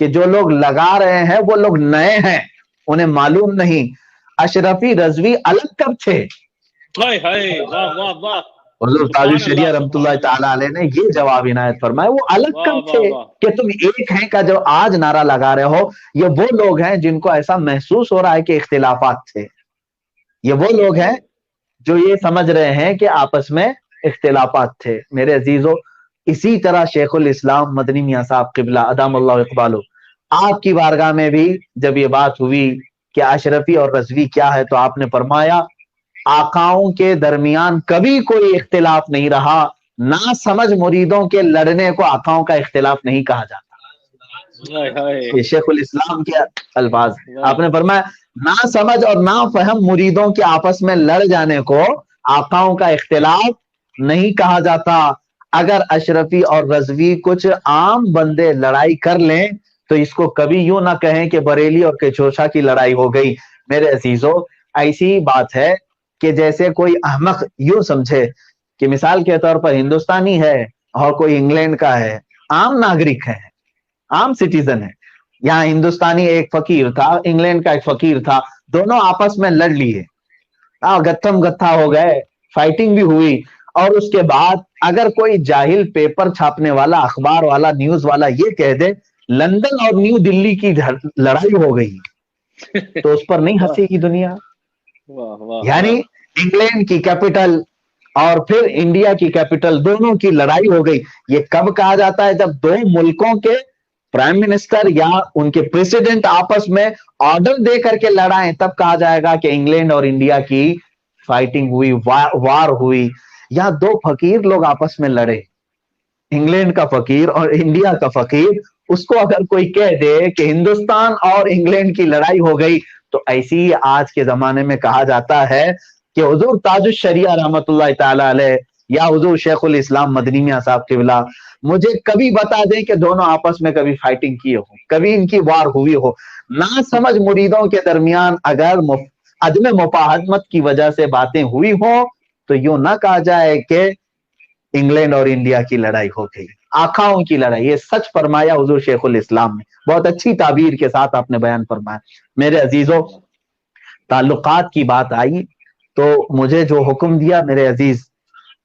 کہ جو لوگ لگا رہے ہیں وہ لوگ نئے ہیں، انہیں معلوم نہیں اشرفی رضوی الگ کب تھے. حضور تاج الشریعہ رحمۃ اللہ تعالی علیہ نے یہ جواب عنایت فرمایا وہ الگ کب تھے کہ تم ایک ہیں کا جو آج نعرہ لگا رہے ہو. یہ وہ لوگ ہیں جن کو ایسا محسوس ہو رہا ہے کہ اختلافات تھے، یہ وہ لوگ ہیں جو یہ سمجھ رہے ہیں کہ آپس میں اختلافات تھے. میرے عزیزو، اسی طرح شیخ الاسلام مدنی میاں صاحب قبلہ ادام اللہ اقبالہ آپ کی بارگاہ میں بھی جب یہ بات ہوئی کہ اشرفی اور رضوی کیا ہے تو آپ نے فرمایا آقاؤں کے درمیان کبھی کوئی اختلاف نہیں رہا، نہ سمجھ مریدوں کے لڑنے کو آقاؤں کا اختلاف نہیں کہا جاتا. یہ شیخ الاسلام کے الفاظ. آپ نے فرمایا نہ سمجھ اور نہ فہم مریدوں کے آپس میں لڑ جانے کو آقاؤں کا اختلاف نہیں کہا جاتا. اگر اشرفی اور رضوی کچھ عام بندے لڑائی کر لیں تو اس کو کبھی یوں نہ کہیں کہ بریلی اور کچوچا کی لڑائی ہو گئی. میرے عزیزو، ایسی بات ہے کہ جیسے کوئی احمق یوں سمجھے کہ مثال کے طور پر ہندوستانی ہے اور کوئی انگلینڈ کا ہے، عام ناگرک ہے، عام سٹیزن ہے. یہاں ہندوستانی ایک فقیر تھا، انگلینڈ کا ایک فقیر تھا، دونوں آپس میں لڑ لیے، گتھم گتھا ہو گئے، فائٹنگ بھی ہوئی، اور اس کے بعد اگر کوئی جاہل پیپر چھاپنے والا، اخبار والا، نیوز والا یہ کہہ دے لندن اور نیو دلی کی لڑائی ہو گئی تو اس پر نہیں ہنسے گی دنیا. یعنی انگلینڈ کی کیپٹل اور پھر انڈیا کی کیپٹل دونوں کی لڑائی ہو گئی. یہ کب کہا جاتا ہے؟ جب دو ملکوں کے پرائم منسٹر یا ان کے پریزیڈنٹ آپس میں آرڈر دے کر کے لڑائیں، تب کہا جائے گا کہ انگلینڈ اور انڈیا کی فائٹنگ ہوئی، وار ہوئی. یا دو فقیر لوگ آپس میں لڑے، انگلینڈ کا فقیر اور انڈیا کا فقیر، اس کو اگر کوئی کہہ دے کہ ہندوستان اور انگلینڈ کی لڑائی ہو گئی تو ایسی ہی آج کے زمانے میں کہا جاتا ہے کہ حضور تاج الشریعہ رحمۃ اللہ تعالی علیہ یا حضور شیخ الاسلام مدنی میاں صاحب قبلہ مجھے کبھی بتا دیں کہ دونوں آپس میں کبھی فائٹنگ کیے ہو، کبھی ان کی وار ہوئی ہو. نہ سمجھ مریدوں کے درمیان اگر عدم مفاہمت کی وجہ سے باتیں ہوئی ہوں تو یوں نہ کہا جائے کہ انگلینڈ اور انڈیا کی لڑائی ہو گئی، آقاؤں کی لڑائی. یہ سچ فرمایا حضور شیخ الاسلام نے، بہت اچھی تعبیر کے ساتھ آپ نے بیان فرمایا. میرے عزیزوں، تعلقات کی بات آئی تو مجھے جو حکم دیا میرے عزیز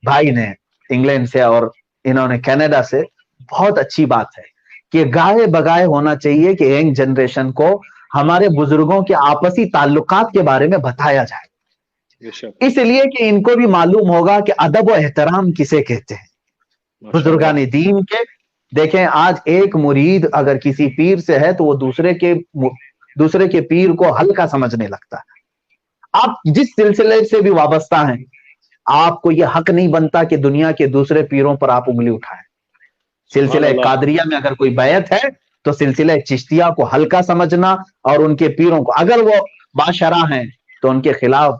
بھائی نے انگلینڈ سے اور انہوں نے کینیڈا سے، بہت اچھی بات ہے کہ گاہے بگائے ہونا چاہیے کہ ینگ جنریشن کو ہمارے بزرگوں کے آپسی تعلقات کے بارے میں بتایا جائے، اس لیے کہ ان کو بھی معلوم ہوگا کہ ادب و احترام کسے کہتے ہیں بزرگان دین کے. دیکھیں آج ایک مرید اگر کسی پیر سے ہے تو وہ دوسرے کے پیر کو ہلکا سمجھنے لگتا ہے. آپ جس سلسلے سے بھی وابستہ ہیں آپ کو یہ حق نہیں بنتا کہ دنیا کے دوسرے پیروں پر آپ انگلی اٹھائیں. سبحان سلسلہ اللہ. قادریہ میں اگر کوئی بیعت ہے تو سلسلہ چشتیہ کو ہلکا سمجھنا اور ان کے پیروں کو اگر وہ باشرہ ہیں تو ان کے خلاف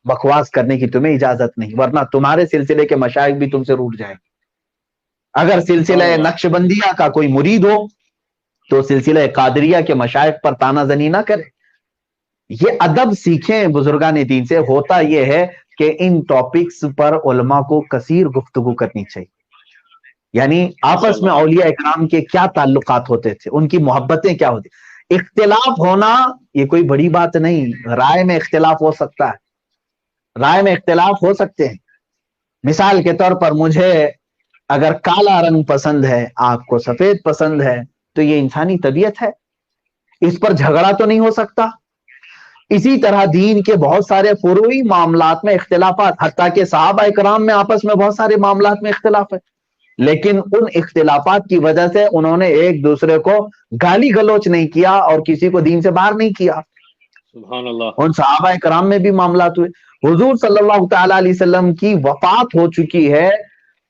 بکواس کرنے کی تمہیں اجازت نہیں, ورنہ تمہارے سلسلے کے مشائخ بھی تم سے روٹ جائیں. اگر سلسلہ سبحان اللہ. نقش بندیہ کا کوئی مرید ہو تو سلسلہ قادریہ کے مشائخ پر تانا زنی نہ کرے. یہ ادب سیکھیں بزرگان دین سے. ہوتا یہ ہے کہ ان ٹاپکس پر علماء کو کثیر گفتگو کرنی چاہیے. یعنی آپس میں اولیاء اکرام کے کیا تعلقات ہوتے تھے, ان کی محبتیں کیا ہوتی. اختلاف ہونا یہ کوئی بڑی بات نہیں, رائے میں اختلاف ہو سکتا ہے, رائے میں اختلاف ہو سکتے ہیں. مثال کے طور پر مجھے اگر کالا رنگ پسند ہے, آپ کو سفید پسند ہے, تو یہ انسانی طبیعت ہے, اس پر جھگڑا تو نہیں ہو سکتا. اسی طرح دین کے بہت سارے فروعی معاملات میں اختلافات, حتیٰ کہ صحابہ اکرام میں آپس میں بہت سارے معاملات میں اختلاف ہے, لیکن ان اختلافات کی وجہ سے انہوں نے ایک دوسرے کو گالی گلوچ نہیں کیا اور کسی کو دین سے باہر نہیں کیا. سبحان اللہ. ان صحابہ اکرام میں بھی معاملات ہوئے. حضور صلی اللہ تعالی علیہ وسلم کی وفات ہو چکی ہے,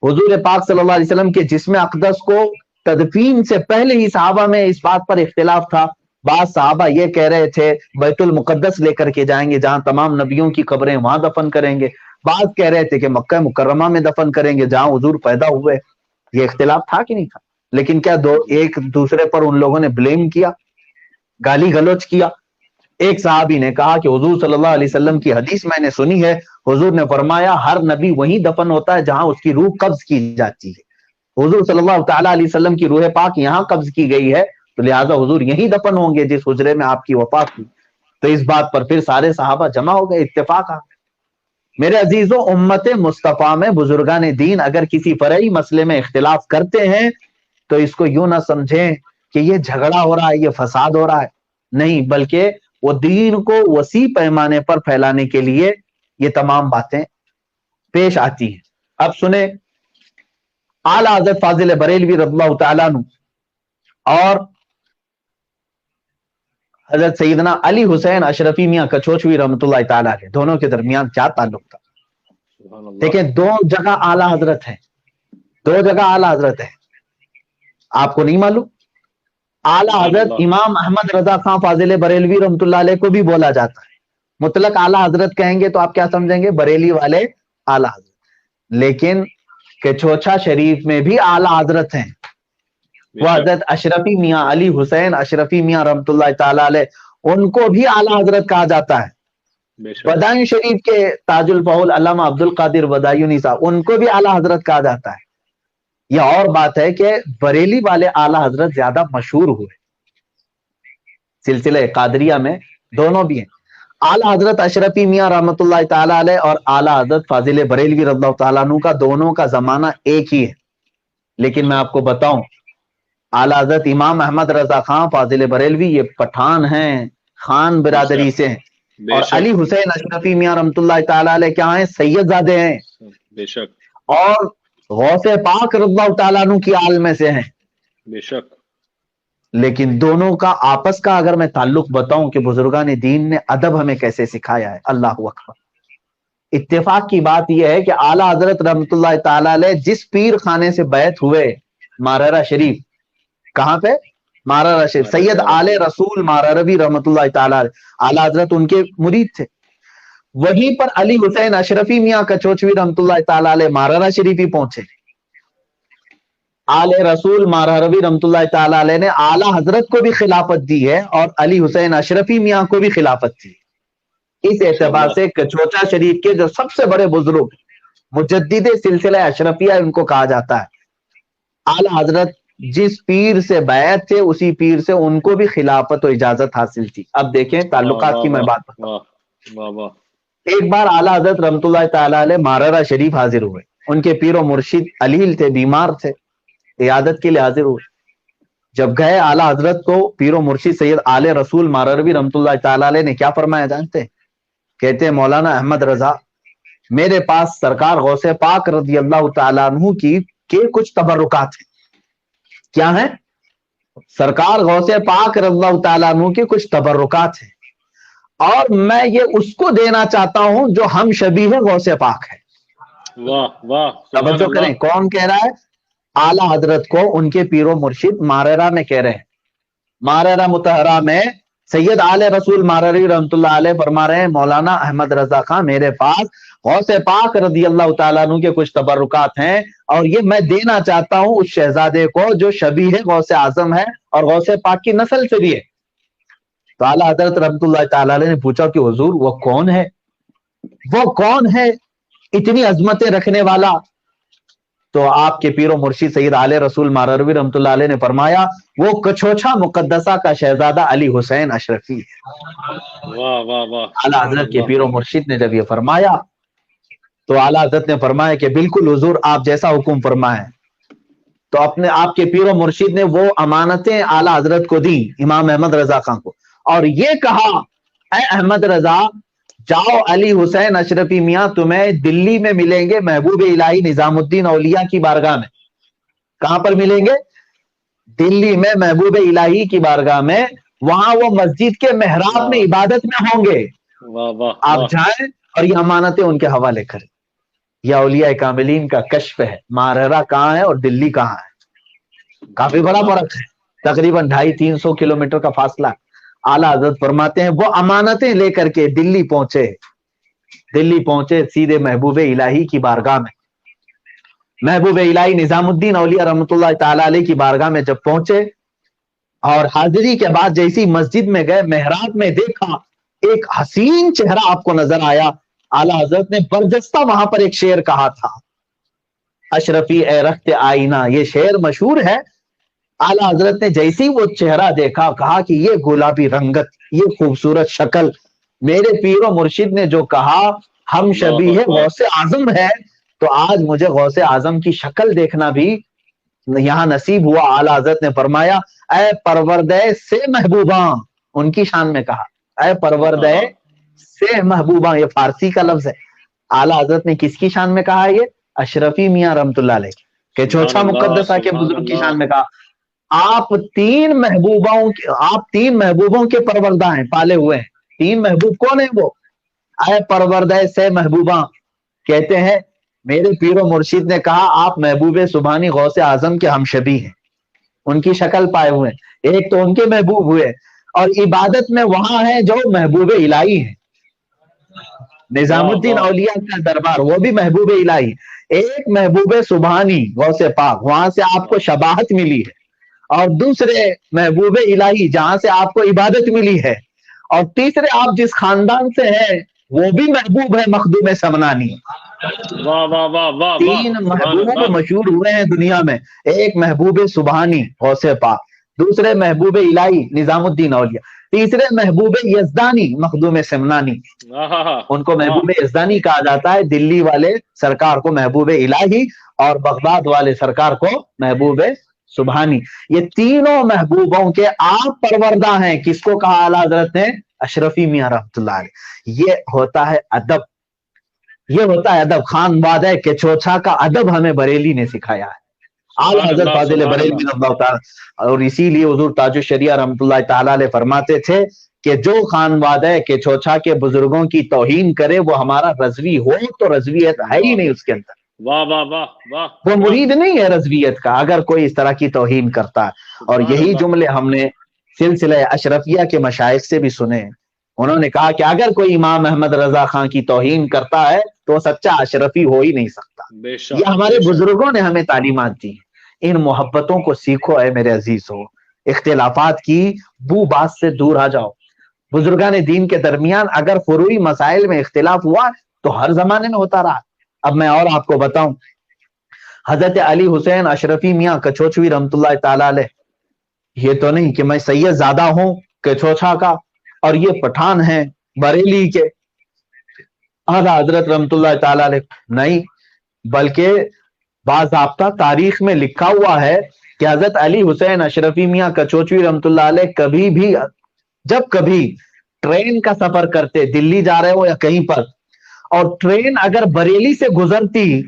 حضور پاک صلی اللہ علیہ وسلم کے جسم اقدس کو تدفین سے پہلے ہی صحابہ میں اس بات پر اختلاف تھا. بعض صحابہ یہ کہہ رہے تھے بیت المقدس لے کر کے جائیں گے جہاں تمام نبیوں کی قبریں, وہاں دفن کریں گے. بعض کہہ رہے تھے کہ مکہ مکرمہ میں دفن کریں گے جہاں حضور پیدا ہوئے. یہ اختلاف تھا کہ نہیں تھا؟ لیکن کیا ایک دوسرے پر ان لوگوں نے بلیم کیا, گالی گلوچ کیا؟ ایک صحابی نے کہا کہ حضور صلی اللہ علیہ وسلم کی حدیث میں نے سنی ہے, حضور نے فرمایا ہر نبی وہیں دفن ہوتا ہے جہاں اس کی روح قبض کی جاتی ہے. حضور صلی اللہ تعالیٰ علیہ وسلم کی روح پاک یہاں قبض کی گئی ہے, تو لہٰذا حضور یہیں دفن ہوں گے جس حجرے میں آپ کی وفات ہوئی. تو اس بات پر پھر سارے صحابہ جمع ہو گئے, اتفاق آ. میرے عزیزوں, امت مصطفیٰ میں بزرگان دین اگر کسی فرعی مسئلے میں اختلاف کرتے ہیں تو اس کو یوں نہ سمجھیں کہ یہ جھگڑا ہو رہا ہے, یہ فساد ہو رہا ہے. نہیں, بلکہ وہ دین کو وسیع پیمانے پر پھیلانے کے لیے یہ تمام باتیں پیش آتی ہیں. اب سنیں, اعلیٰ حضرت فاضل بریلوی رضی اللہ تعالیٰ عنہ اور حضرت سیدنا علی حسین اشرفی میاں کچوچوی رحمۃ اللہ تعالیٰ علیہ, دونوں کے درمیان کیا تعلق تھا. دیکھیں, دو جگہ اعلیٰ حضرت ہیں, دو جگہ اعلیٰ حضرت ہیں, آپ کو نہیں معلوم؟ اعلیٰ حضرت امام احمد رضا خان فاضل بریلوی رحمۃ اللہ علیہ کو بھی بولا جاتا ہے. مطلق اعلیٰ حضرت کہیں گے تو آپ کیا سمجھیں گے؟ بریلی والے اعلیٰ حضرت. لیکن کچوچا شریف میں بھی اعلیٰ حضرت ہیں, وہ حضرت اشرفی میاں علی حسین اشرفی میاں رحمۃ اللہ تعالیٰ علیہ, ان کو بھی اعلیٰ حضرت کہا جاتا ہے. بدائن شریف کے تاج الفضل علامہ عبد القادر بدایونی صاحب, ان کو بھی اعلیٰ حضرت کہا جاتا ہے. یہ اور بات ہے کہ بریلی والے اعلیٰ حضرت زیادہ مشہور ہوئے, سلسلہ قادریہ میں دونوں بھی ہیں. اعلیٰ حضرت اشرفی میاں رحمۃ اللہ تعالیٰ علیہ اور اعلیٰ حضرت فاضل بریلوی رضی اللہ تعالیٰ عنہ کا دونوں کا زمانہ ایک ہی ہے. لیکن میں آپ کو بتاؤں, اعلیٰ حضرت امام احمد رضا خان فاضل بریلوی یہ پٹھان ہیں, خان برادری سے ہیں, اور علی حسین اشرفی میاں رحمۃ اللہ تعالیٰ علیہ کیا ہیں؟ سید زادے ہیں, بے شک, اور غوث پاک رضی اللہ تعالیٰ عنہ کی آل میں سے ہیں, بے شک. لیکن دونوں کا آپس کا اگر میں تعلق بتاؤں کہ بزرگان دین نے ادب ہمیں کیسے سکھایا ہے, اللہ اکبر. اتفاق کی بات یہ ہے کہ اعلیٰ حضرت رحمۃ اللہ تعالیٰ علیہ جس پیر خانے سے بیعت ہوئے, ماررہ شریف, کہاں پہ؟ ماررہ شریف, سید آل رسول مارروی رحمۃ اللہ تعالیٰ علیہ, اعلیٰ حضرت ان کے مرید تھے. وہیں پر علی حسین اشرفی میاں کچوچوی رحمۃ اللہ تعالیٰ علیہ ماررہ شریف ہی پہنچے. آل رسول مارروی رحمۃ اللہ تعالیٰ علیہ نے اعلیٰ حضرت کو بھی خلافت دی ہے اور علی حسین اشرفی میاں کو بھی خلافت دی. اس اعتبار سے کچوچا شریف کے جو سب سے بڑے بزرگ مجدد سلسلہ اشرفیہ ان کو کہا جاتا ہے. اعلیٰ حضرت جس پیر سے بیعت تھے اسی پیر سے ان کو بھی خلافت و اجازت حاصل تھی. اب دیکھیں تعلقات کی میں بات بتاؤں. ایک بار اعلیٰ حضرت رحمۃ اللہ تعالیٰ علیہ ماررہ شریف حاضر ہوئے, ان کے پیر و مرشد علیل تھے, بیمار تھے, عیادت کے لیے حاضر ہوئے. جب گئے اعلیٰ حضرت کو پیر و مرشد سید آل رسول مارروی رحمۃ اللہ تعالیٰ علیہ نے کیا فرمایا جانتے ہیں؟ کہتے ہیں مولانا احمد رضا, میرے پاس سرکار غوث پاک رضی اللہ تعالیٰ عنہ کی کے کچھ تبرکات ہیں. کیا ہیں؟ سرکار غوث پاک رضی اللہ تعالیٰ عنہ کے کچھ تبرکات ہیں, اور میں یہ اس کو دینا چاہتا ہوں جو ہم شبیہ غوث پاک ہے. واہ واہ توجہ کریں, کون کہہ رہا ہے؟ اعلی حضرت کو ان کے پیر و مرشد ماررہ میں کہہ رہے ہیں. ماررہ مطہرہ میں سید آل رسول مارری رحمۃ اللہ علیہ فرما رہے ہیں مولانا احمد رضا خان میرے پاس غوث پاک رضی اللہ تعالیٰ عنہ کے کچھ تبرکات ہیں اور یہ میں دینا چاہتا ہوں اس شہزادے کو جو شبیہ غوث اعظم ہے اور غوث پاک کی نسل سے بھی ہے. تو اعلیٰ حضرت رحمۃ اللہ تعالیٰ علیہ نے پوچھا کہ حضور وہ کون ہے, وہ کون ہے اتنی عظمتیں رکھنے والا؟ تو آپ کے پیر و مرشد سید آل رسول مارروی رحمۃ اللہ علیہ نے فرمایا وہ کچھوچھا مقدسہ کا شہزادہ علی حسین اشرفی ہے. واہ واہ واہ. اعلیٰ حضرت کے پیر و مرشد نے جب یہ فرمایا تو اعلیٰ حضرت نے فرمایا کہ بالکل حضور آپ جیسا حکم فرمائیں. تو اپنے آپ کے پیر و مرشد نے وہ امانتیں اعلیٰ حضرت کو دی امام احمد رضا خان کو اور یہ کہا اے احمد رضا جاؤ علی حسین اشرفی میاں تمہیں دلی میں ملیں گے محبوب الہی نظام الدین اولیاء کی بارگاہ میں. کہاں پر ملیں گے؟ دلی میں محبوب الہی کی بارگاہ میں. وہاں وہ مسجد کے محراب میں عبادت میں ہوں گے. آپ جائیں اور یہ امانتیں ان کے حوالے کریں. یہ اولیاء کاملین کا کشف ہے. ماررہ کہاں ہے اور دلی کہاں ہے؟ کافی بڑا فرق ہے, تقریباً 250-300 کلومیٹر کا فاصلہ. اعلیٰ حضرت فرماتے ہیں وہ امانتیں لے کر کے دلی پہنچے سیدھے محبوب الہی کی بارگاہ میں. محبوب الہی نظام الدین اولیاء رحمۃ اللہ تعالی علیہ کی بارگاہ میں جب پہنچے اور حاضری کے بعد جیسی مسجد میں گئے محراب میں دیکھا ایک حسین چہرہ آپ کو نظر آیا. اعلیٰ حضرت نے برجستہ وہاں پر ایک شعر کہا تھا اشرفی اے رخت آئینہ, یہ شعر مشہور ہے. اعلیٰ حضرت نے جیسی وہ چہرہ دیکھا کہا کہ یہ گلابی رنگت, یہ خوبصورت شکل, میرے پیر و مرشد نے جو کہا ہم شبیہ غوث اعظم ہے تو آج مجھے غوث اعظم کی شکل دیکھنا بھی یہاں نصیب ہوا. اعلیٰ حضرت نے فرمایا اے پروردہ سے محبوباں, ان کی شان میں کہا اے پروردہ سے محبوباں, یہ فارسی کا لفظ ہے. اعلیٰ حضرت نے کس کی شان میں کہا؟ یہ اشرفی میاں رحمۃ اللہ علیہ کہ چوچھا مقدسہ کے بزرگ کی شان میں کہا آپ تین محبوبوں کے پروردہ ہیں, پالے ہوئے ہیں. 3 محبوب کون ہیں وہ؟ اے پروردہ سے محبوباں کہتے ہیں میرے پیر و مرشد نے کہا آپ محبوب سبحانی غوث اعظم کے ہم شبیہ ہیں, ان کی شکل پائے ہوئے ہیں. ایک تو ان کے محبوب ہوئے اور عبادت میں وہاں ہیں جو محبوب الہی ہیں, نظام الدین اولیاء کا دربار, وہ بھی محبوب الہی. ایک محبوب سبحانی غوث پاک, وہاں سے آپ کو شباہت ملی ہے, اور دوسرے محبوب الہی جہاں سے آپ کو عبادت ملی ہے, اور تیسرے آپ جس خاندان سے ہیں وہ بھی محبوب ہے مخدوم سمنانی. 3 محبوب مشہور ہوئے ہیں دنیا میں, ایک محبوب سبحانی غوث پاک, دوسرے محبوب الہی نظام الدین اولیاء, تیسرے محبوب یزدانی مخدوم سمنانی. ان کو محبوب یزدانی کہا جاتا ہے, دلی والے سرکار کو محبوب الہی اور بغداد والے سرکار کو محبوب سبحانی. یہ تینوں محبوبوں کے آپ پروردہ ہیں. کس کو کہا اعلیٰ حضرت نے؟ اشرفی میاں رحمۃ اللہ علیہ. یہ ہوتا ہے ادب, یہ ہوتا ہے ادب. خان وعدہ کے چوچھا کا ادب ہمیں بریلی نے سکھایا ہے, اعلیٰ حضرت فاضل بریلوی رضی اللہ تعالی. اور اسی لیے حضور تاج الشریعہ رحمۃ اللہ تعالی علیہ فرماتے تھے کہ جو خان وعدہ کے چوچھا کے بزرگوں کی توہین کرے وہ ہمارا رضوی ہو تو رضویت ہے ہی نہیں اس کے اندر. واہ واہ واہ واہ, وہ مرید نہیں ہے رضویت کا اگر کوئی اس طرح کی توہین کرتا ہے. اور یہی جملے ہم نے سلسلہ اشرفیہ کے مشائخ سے بھی سنے. انہوں نے کہا کہ اگر کوئی امام احمد رضا خان کی توہین کرتا ہے تو سچا اشرفی ہو ہی نہیں سکتا. یہ ہمارے بزرگوں نے ہمیں تعلیمات دی. ان محبتوں کو سیکھو اے میرے عزیز ہو. اختلافات کی بو باس سے دور آ جاؤ. بزرگان دین کے درمیان اگر فروعی مسائل میں اختلاف ہوا تو ہر زمانے میں ہوتا رہا. اب میں اور آپ کو بتاؤں, حضرت علی حسین اشرفی میاں کچوچوی رحمۃ اللہ تعالی علیہ, یہ تو نہیں کہ میں سید زادہ ہوں کچوچا کا اور یہ پٹھان ہیں بریلی کے اعلیٰ حضرت رحمۃ اللہ تعالی علیہ, نہیں, بلکہ باضابطہ تاریخ میں لکھا ہوا ہے کہ حضرت علی حسین اشرفی میاں کچوچوی رحمۃ اللہ علیہ کبھی بھی جب کبھی ٹرین کا سفر کرتے, دلی جا رہے ہو یا کہیں پر, اور ٹرین اگر بریلی سے گزرتی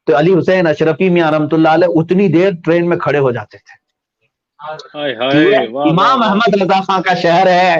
تو علی حسین اشرفی میاں رحمۃ اللہ علیہ اتنی دیر ٹرین میں کھڑے ہو جاتے تھے. امام احمد رضا خان کا شہر ہے,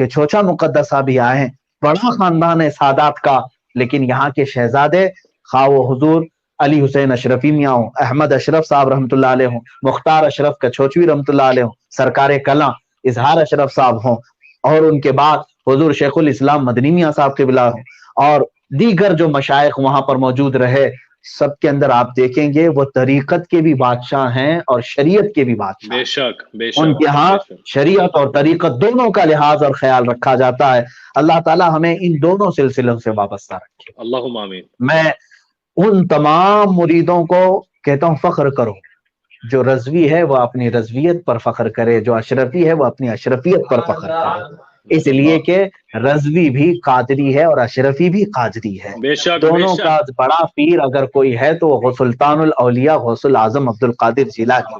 کہ چوچا مقدسہ بھی آئے ہیں، بڑا خاندان ہے سادات کا، لیکن یہاں کے شہزادے خواہ وہ حضور علی حسین اشرفی میاں ہوں، احمد اشرف صاحب رحمۃ اللہ علیہ ہوں، مختار اشرف کچھوچوی رحمۃ اللہ علیہ ہوں، سرکار کلاں اظہار اشرف صاحب ہوں، اور ان کے بعد حضور شیخ الاسلام مدنی میاں صاحب قبلہ ہوں، اور دیگر جو مشائخ وہاں پر موجود رہے، سب کے اندر آپ دیکھیں گے وہ طریقت کے بھی بادشاہ ہیں اور شریعت کے بھی بادشاہ بے ہیں۔ شک بے ان شک کے ہاں بے شک۔ شریعت اور طریقت دونوں کا لحاظ اور خیال رکھا جاتا ہے۔ اللہ تعالی ہمیں ان دونوں سلسلوں سے وابستہ رکھے۔ اللہم آمین۔ میں ان تمام مریدوں کو کہتا ہوں فخر کرو، جو رضوی ہے وہ اپنی رضویت پر فخر کرے، جو اشرفی ہے وہ اپنی اشرفیت پر فخر کرے، اس لیے کہ رضوی بھی قادری ہے اور اشرفی بھی قادری ہے۔ بے شک بے دونوں کا شک۔ بڑا پیر اگر کوئی ہے تو وہ سلطان الاولیاء غوث العظم عبد القادر جیلانی۔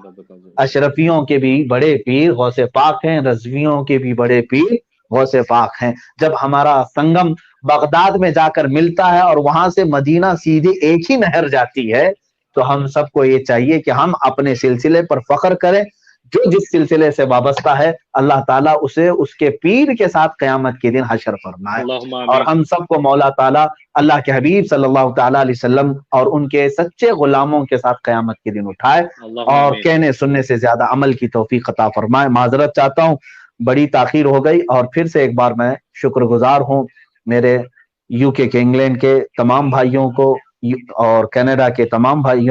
اشرفیوں کے بھی بڑے پیر غوث پاک ہیں، رضویوں کے بھی بڑے پیر غوث پاک ہیں۔ جب ہمارا سنگم بغداد میں جا کر ملتا ہے اور وہاں سے مدینہ سیدھی ایک ہی نہر جاتی ہے، تو ہم سب کو یہ چاہیے کہ ہم اپنے سلسلے پر فخر کریں۔ جو جس سلسلے سے وابستہ ہے اللہ تعالیٰ اسے اس کے پیر کے ساتھ قیامت کے دن حشر فرمائے، اللہم اور آمین۔ ہم سب کو مولا تعالیٰ اللہ کے حبیب صلی اللہ تعالیٰ علیہ وسلم اور ان کے سچے غلاموں کے ساتھ قیامت کے دن اٹھائے، اللہم اور آمین۔ کہنے سننے سے زیادہ عمل کی توفیق عطا فرمائے۔ معذرت چاہتا ہوں، بڑی تاخیر ہو گئی، اور پھر سے ایک بار میں شکر گزار ہوں میرے UK کے انگلینڈ کے تمام بھائیوں کو اور کینیڈا کے تمام بھائیوں